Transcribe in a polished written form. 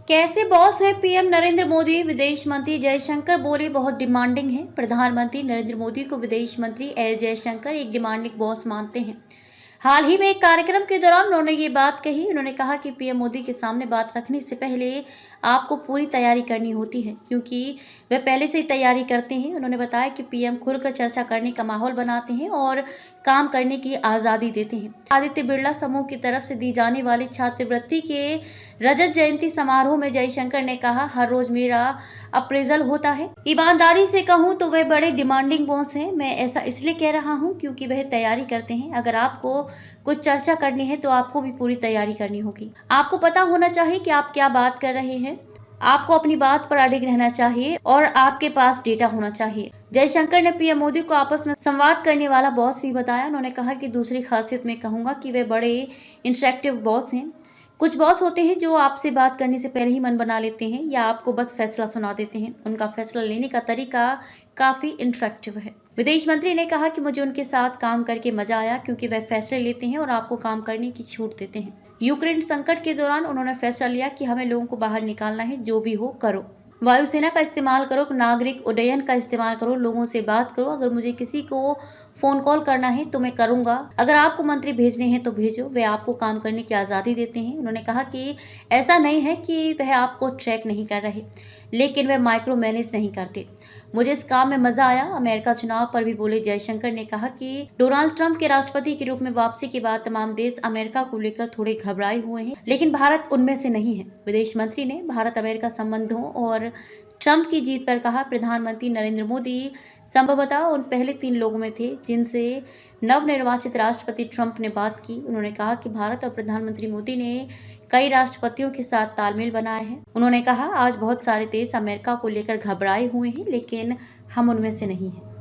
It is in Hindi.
कैसे बॉस है पीएम नरेंद्र मोदी? विदेश मंत्री जयशंकर बोले बहुत डिमांडिंग है। प्रधानमंत्री नरेंद्र मोदी को विदेश मंत्री एस जयशंकर एक डिमांडिंग बॉस मानते हैं। हाल ही में एक कार्यक्रम के दौरान उन्होंने ये बात कही। उन्होंने कहा कि पीएम मोदी के सामने बात रखने से पहले आपको पूरी तैयारी करनी होती है, क्योंकि वे पहले से ही तैयारी करते हैं। उन्होंने बताया कि पीएम खुलकर चर्चा करने का माहौल बनाते हैं और काम करने की आज़ादी देते हैं। आदित्य बिरला समूह की तरफ से दी जाने वाली छात्रवृत्ति के रजत जयंती समारोह में जयशंकर ने कहा, हर रोज मेरा अप्रेजल होता है। ईमानदारी से कहूँ तो वह बड़े डिमांडिंग बॉस हैं। मैं ऐसा इसलिए कह रहा हूँ क्योंकि वह तैयारी करते हैं। अगर आपको कुछ चर्चा करनी है तो आपको भी पूरी तैयारी करनी होगी। आपको पता होना चाहिए कि आप क्या बात कर रहे हैं। आपको अपनी बात पर अडिग रहना चाहिए और आपके पास डेटा होना चाहिए। जयशंकर ने पीएम मोदी को आपस में संवाद करने वाला बॉस भी बताया। उन्होंने कहा कि दूसरी खासियत में कहूँगा कि वे बड़े इंटरेक्टिव बॉस हैं। कुछ बॉस होते हैं जो आपसे बात करने से पहले ही मन बना लेते हैं या आपको बस फैसला सुना देते हैं। उनका फैसला लेने का तरीका काफी इंटरेक्टिव है। विदेश मंत्री ने कहा कि मुझे उनके साथ काम करके मजा आया, क्योंकि वह फैसले लेते हैं और आपको काम करने की छूट देते हैं। यूक्रेन संकट के दौरान उन्होंने फैसला लिया कि हमें लोगों को बाहर निकालना है, जो भी हो करो। वायुसेना का इस्तेमाल करो, नागरिक उड्डयन का इस्तेमाल करो, लोगों से बात करो। अगर मुझे किसी को फोन कॉल करना है तो मैं करूंगा। अगर आपको मंत्री भेजने हैं तो भेजो। वे आपको काम करने की आज़ादी देते हैं। उन्होंने कहा कि ऐसा नहीं है कि वह आपको ट्रैक नहीं कर रहे, लेकिन वे माइक्रो मैनेज नहीं करते। मुझे इस काम में मजा आया। अमेरिका चुनाव पर भी बोले जयशंकर ने कहा कि डोनाल्ड ट्रंप के राष्ट्रपति के रूप में वापसी के बाद तमाम देश अमेरिका को लेकर थोड़े घबराए हुए हैं, लेकिन भारत उनमें से नहीं है। विदेश मंत्री ने भारत अमेरिका संबंधों और ट्रंप की जीत पर कहा, प्रधानमंत्री नरेंद्र मोदी संभवतः उन पहले 3 लोगों में थे जिनसे नवनिर्वाचित राष्ट्रपति ट्रंप ने बात की। उन्होंने कहा कि भारत और प्रधानमंत्री मोदी ने कई राष्ट्रपतियों के साथ तालमेल बनाया है। उन्होंने कहा, आज बहुत सारे देश अमेरिका को लेकर घबराए हुए हैं, लेकिन हम उनमें से नहीं हैं।